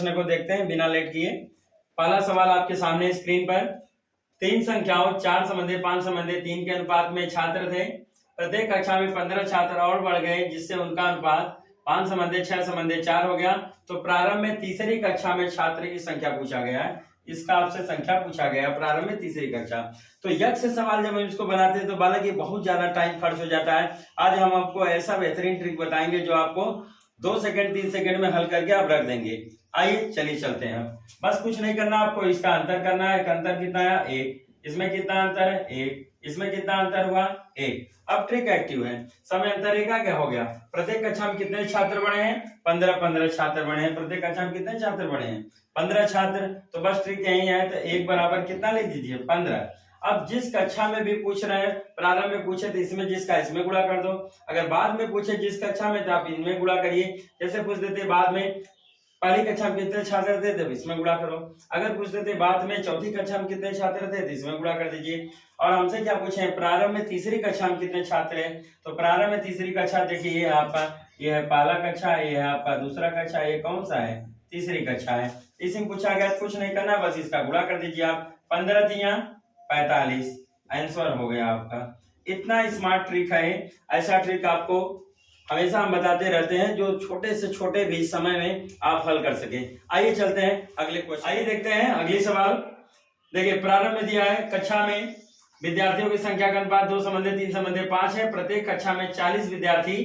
प्रश्न को देखते हैं बिना लेट किए। पहला सवाल आपके सामने स्क्रीन पर। 3 संख्याओं 4 संबंधी 5 संबंधी 3 के अनुपात में छात्र थे। प्रत्येक कक्षा में 15 छात्र और बढ़ गए, जिससे उनका अनुपात 5 संबंधी 6 संबंधी 4 हो गया। तो प्रारंभ में तीसरी कक्षा में छात्र की संख्या पूछा गया है। इसका आपसे संख्या पूछा गया प्रारंभ में तीसरी कक्षा। तो यक्ष से सवाल जब हम इसको बनाते हैं तो बालक ये बहुत ज्यादा टाइम खर्च हो जाता है। आज हम आपको ऐसा बेहतरीन ट्रिक बताएंगे जो आपको 2 सेकंड 3 सेकंड में हल करके आप रख देंगे। आइए चलिए चलते हैं। बस कुछ नहीं करना, आपको इसका अंतर करना है। अंतर कितना है? 1। इसमें कितना अंतर है? 1। इसमें कितना अंतर हुआ? 1। अब ट्रिक एक्टिव है। समय अंतर का क्या हो गया? प्रत्येक कक्षा में कितने छात्र बढ़े हैं? 15 छात्र बढ़े हैं। प्रत्येक कक्षा में कितने छात्र बढ़े हैं? 15 छात्र। तो बस ट्रिक यही है। तो 1 बराबर कितना लिख दीजिए? 15। अब जिस कक्षा में भी पूछ रहे हैं, प्रारंभ में पूछे तो इसमें जिसका इसमें गुणा कर दो। अगर बाद में पूछे जिस कक्षा में तो आप इनमें गुणा करिए। जैसे पूछ देते बाद में पहली कक्षा में कितने छात्र थे तो इसमें गुणा करो। अगर पूछ देते बाद में चौथी कक्षा में कितने छात्र थे तो इसमें गुणा कर दीजिए। और हमसे क्या पूछे? प्रारंभ में तीसरी कक्षा में कितने छात्र हैं? तो प्रारंभ में तीसरी कक्षा देखिए, ये आपका ये है पहला कक्षा, ये है आपका दूसरा कक्षा, ये कौन सा है? तीसरी कक्षा है। इसमें पूछा गया कुछ नहीं करना, बस इसका गुणा कर दीजिए आप। 15 तिया 45, आंसर हो गया आपका। इतना स्मार्ट ट्रिक है। ऐसा ट्रिक आपको हमेशा हम बताते रहते हैं जो छोटे से छोटे भी समय में आप हल कर सके। आइए चलते हैं अगले क्वेश्चन। आइए देखते हैं अगली सवाल। देखिए प्रारंभ में दिया है कक्षा में विद्यार्थियों की संख्या का अनुपात 2 संबंधी 3 संबंधी 5 है। प्रत्येक कक्षा में 40 विद्यार्थी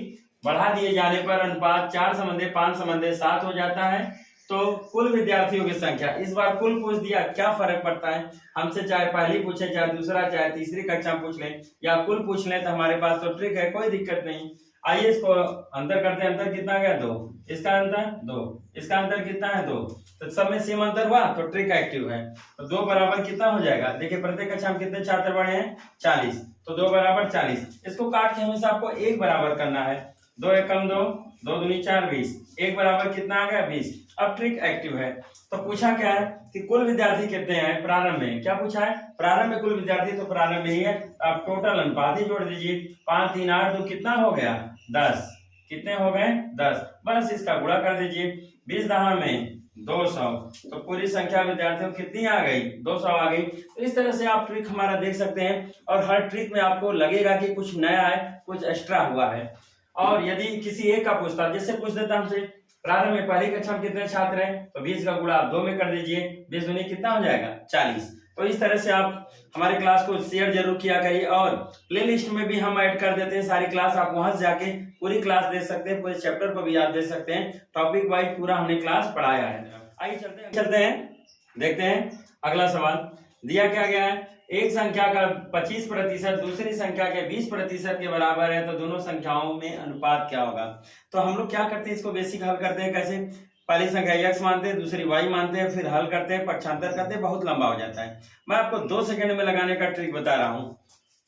बढ़ा दिए जाने पर अनुपात 4 संबंधी 5 संबंधी 7 हो जाता है। तो कुल विद्यार्थियों की संख्या, इस बार कुल पूछ दिया, क्या फर्क पड़ता है? हमसे चाहे पहली पूछे, चाहे दूसरा, चाहे तीसरी कक्षा पूछ लें या कुल पूछ लें, तो हमारे पास तो ट्रिक है, कोई दिक्कत नहीं। आइए इसको अंतर करते हैं। अंतर कितना गया? 2। इसका अंतर 2। इसका अंतर कितना है? 2। तो सब में सेम अंतर हुआ तो ट्रिक एक्टिव है। तो 2 बराबर कितना हो जाएगा? देखिए प्रत्येक कक्षा में कितने छात्र बढ़े हैं? 40। तो 2 बराबर 40। इसको काट के हमेशा आपको 1 बराबर करना है। 2 एकम 2, 2 दूनी 4, 20। 1 बराबर कितना आ गया? 20। अब ट्रिक एक्टिव है। तो पूछा क्या है कि कुल विद्यार्थी कितने हैं प्रारंभ में? क्या पूछा है? प्रारंभ में कुल विद्यार्थी, तो प्रारंभ में ही है। आप टोटल अनुपात ही जोड़ दीजिए। 5 3 8 2 कितना हो गया? 10। कितने हो गए? 10। बस इसका गुणा कर दीजिए। 20 दहा में 200। तो पूरी संख्या विद्यार्थियों कितनी आ गई? 200 आ गई। तो इस तरह से आप ट्रिक हमारा देख सकते हैं और हर ट्रिक में आपको लगेगा कि कुछ नया है, कुछ एक्स्ट्रा हुआ है। और यदि किसी एक का पूछता, जैसे पूछ देता हमसे प्रारंभ में पहली कक्षा में कितने छात्र हैं, तो 20 का गुणा आप 2 में कर दीजिए। 20 दूनी कितना हो जाएगा? 40। तो इस तरह से आप हमारे क्लास को शेयर जरूर किया करिए और प्लेलिस्ट में भी हम ऐड कर देते हैं सारी क्लास। आप वहां से जाके पूरी क्लास देख सकते हैं, पूरे चैप्टर को भी आप देख सकते हैं। टॉपिक वाइज पूरा हमने क्लास पढ़ाया है। आइए चलते हैं देखते हैं अगला सवाल। दिया क्या गया है? एक संख्या का 25% दूसरी संख्या के 20% के बराबर है, तो दोनों संख्याओं में अनुपात क्या होगा? तो हम लोग क्या करते हैं, इसको बेसिक हल करते हैं। कैसे? पहली संख्या x मानते हैं, दूसरी y मानते हैं, फिर हल करते हैं, पक्षांतर करते हैं, बहुत लंबा हो जाता है। मैं आपको 2 सेकंड में लगाने का ट्रिक बता रहा हूँ।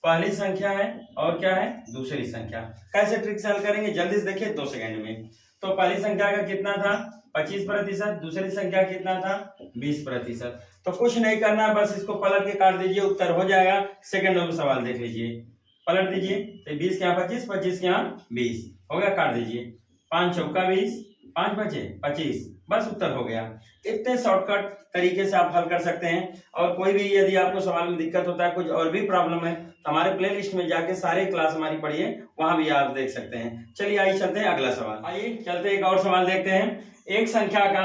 पहली संख्या है और क्या है? दूसरी संख्या। कैसे ट्रिक से हल करेंगे जल्दी से देखिए 2 सेकंड में। तो पहली संख्या का कितना था? 25%। दूसरी संख्या कितना था? 20%। तो कुछ नहीं करना, बस इसको पलट के काट दीजिए, उत्तर हो जाएगा। सेकंडों में सवाल देख लीजिए, पलट दीजिए। तो 20 के यहाँ 25, 25 के यहाँ 20 हो गया, काट दीजिए। 5 चौका 20, 5 बचे 25, बस उत्तर हो गया। इतने शॉर्टकट तरीके से आप हल कर सकते हैं। और कोई भी यदि आपको सवाल में दिक्कत होता है, कुछ और भी प्रॉब्लम है, तो हमारे प्लेलिस्ट में जाके सारे क्लास हमारी पढ़िए, वहां भी आप देख सकते हैं। चलिए आइए चलते हैं अगला सवाल। आइए चलते एक और सवाल देखते हैं। एक संख्या का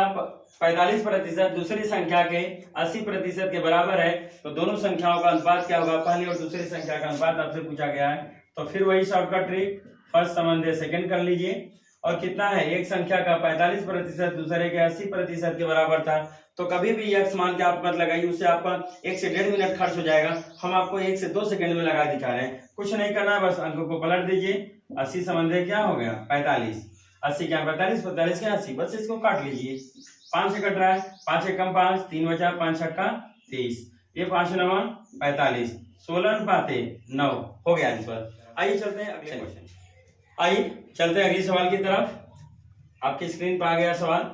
45% दूसरी संख्या के 80% के बराबर है, तो दोनों संख्याओं का अनुपात क्या होगा? पहली और दूसरी संख्या का अनुपात आपसे पूछा गया है। तो फिर वही शॉर्टकट ट्रिक, फर्स्ट संबंधी सेकंड कर लीजिए। और कितना है? एक संख्या का 45% दूसरे के 80% के बराबर था, तो कभी भी x मान के आप मत लगाइए, उससे आपका 1 से 1.5 मिनट खर्च हो जाएगा। हम आपको 1 से 2 सेकंड में लगा दिखा रहे हैं। कुछ नहीं करना, बस अंकों को पलट दीजिए। 80 संबंधी क्या हो गया? 45। 80 क्या? 45, 45 क्या 80, बस इसको काट लीजिए। 5 से कट रहा है, 5 एकम 5, 3 बचा, 5 छक्का 30, ये 5 9 45, 16 अनुपाते 9 हो गया आंसर। आइए चलते हैं अगले क्वेश्चन। आइए चलते हैं अगली सवाल की तरफ। आपकी स्क्रीन पर आ गया सवाल।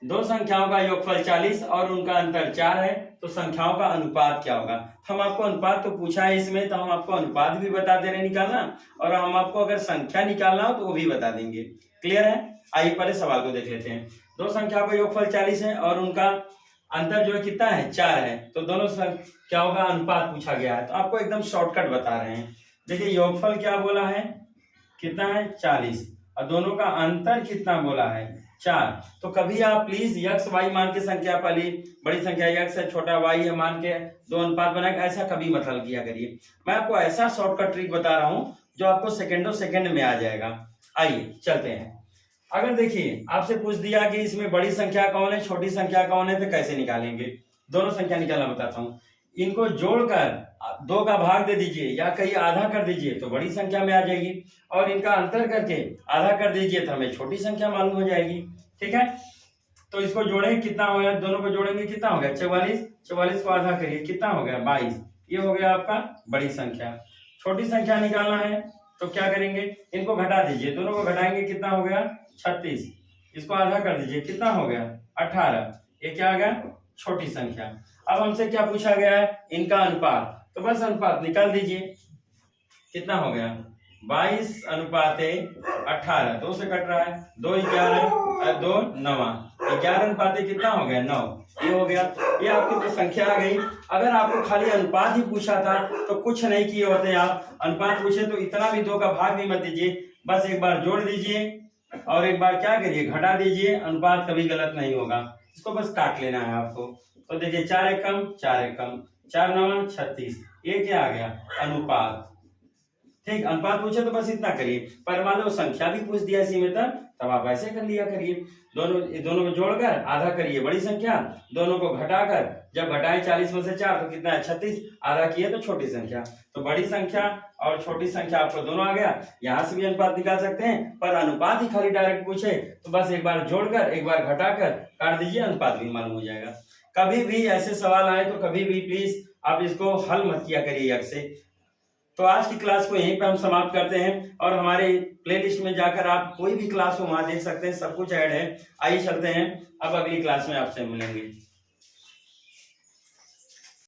2 संख्याओं का योगफल 40 और उनका अंतर 4 है, तो संख्याओं का अनुपात क्या होगा? हम आपको अनुपात तो पूछा है इसमें, तो हम आपको अनुपात भी बता दे रहे निकालना, और हम आपको अगर संख्या निकालना हो तो वो भी बता देंगे। क्लियर है? आइए पहले सवाल को देख लेते हैं। दो संख्याओं का योगफल 40 है और उनका अंतर जो है कितना है 4 है, तो दोनों संख्याओं का अनुपात पूछा गया है। तो आपको एकदम शॉर्टकट बता रहे हैं। देखिए योगफल क्या बोला है, कितना है 40 और दोनों का अंतर कितना बोला है 4। तो कभी आप प्लीज यक्स वाई मान के संख्या पाली, बड़ी संख्या यक्स है छोटा वाई है मान के दो अनुपात बना के ऐसा कभी मत हल किया करिए। मैं आपको ऐसा शॉर्टकट ट्रिक बता रहा हूं जो आपको सेकंडों सेकंड में आ जाएगा। आइए चलते हैं। अगर देखिए आपसे पूछ दिया कि इसमें बड़ी संख्या कौन है छोटी संख्या कौन है, तो कैसे निकालेंगे। दोनों संख्या निकालना बताता हूँ। इनको जोड़कर 2 का भाग दे दीजिए या कहीं आधा कर दीजिए तो बड़ी संख्या में आ जाएगी, और इनका अंतर करके आधा कर दीजिए तो हमें छोटी संख्या मालूम हो जाएगी। ठीक है, तो इसको जोड़ेंगे कितना हो गया, दोनों को जोड़ेंगे कितना हो गया 44, 44 को आधा करिए कितना हो गया 22, ये हो गया आपका बड़ी संख्या। छोटी संख्या निकालना है तो क्या करेंगे, इनको घटा दीजिए, दोनों को घटाएंगे कितना हो गया 36, इसको आधा कर दीजिए कितना हो गया 18, ये क्या आ गया छोटी संख्या। अब हमसे क्या पूछा गया है, इनका अनुपात, तो बस अनुपात निकाल दीजिए कितना हो गया 22 अनुपात 18, 2 से कट रहा है 2 11 2 9, 11 अनुपात कितना हो गया 9, ये हो गया। ये आपकी तो संख्या आ गई। अगर आपको खाली अनुपात ही पूछा था तो कुछ नहीं किए होते आप, अनुपात पूछे तो इतना भी 2 का भाग भी मत दीजिए, बस एक बार जोड़ दीजिए और एक बार क्या करिए घटा दीजिए, अनुपात कभी गलत नहीं होगा। इसको बस काट लेना है आपको। तो देखिए 4 एकम 4 एकम 4 9 36, ये क्या आ गया अनुपात। ठीक, अनुपात पूछे तो बस इतना करिए, पर मान लो संख्या भी पूछ दिया इसी में तब आप ऐसे कर लिया करिए, दोनों को जोड़कर आधा करिए बड़ी संख्या, दोनों को घटाकर जब घटाए 40 में से 4 तो कितना है 36, आधा किए तो छोटी संख्या। तो बड़ी संख्या और छोटी संख्या आपको दोनों आ गया। यहाँ से भी अनुपात निकाल सकते हैं, पर अनुपात ही खाली डायरेक्ट पूछे तो बस एक बार जोड़कर एक बार घटाकर काट दीजिए, अनुपात भी मालूम हो जाएगा। कभी भी ऐसे सवाल आए तो कभी भी प्लीज आप इसको हल मत किया करिए यक से। तो आज की क्लास को यहीं पे हम समाप्त करते हैं, और हमारे प्लेलिस्ट में जाकर आप कोई भी क्लास हो वहां देख सकते हैं, सब कुछ ऐड है। आइए चलते हैं, अब अगली क्लास में आपसे मिलेंगे।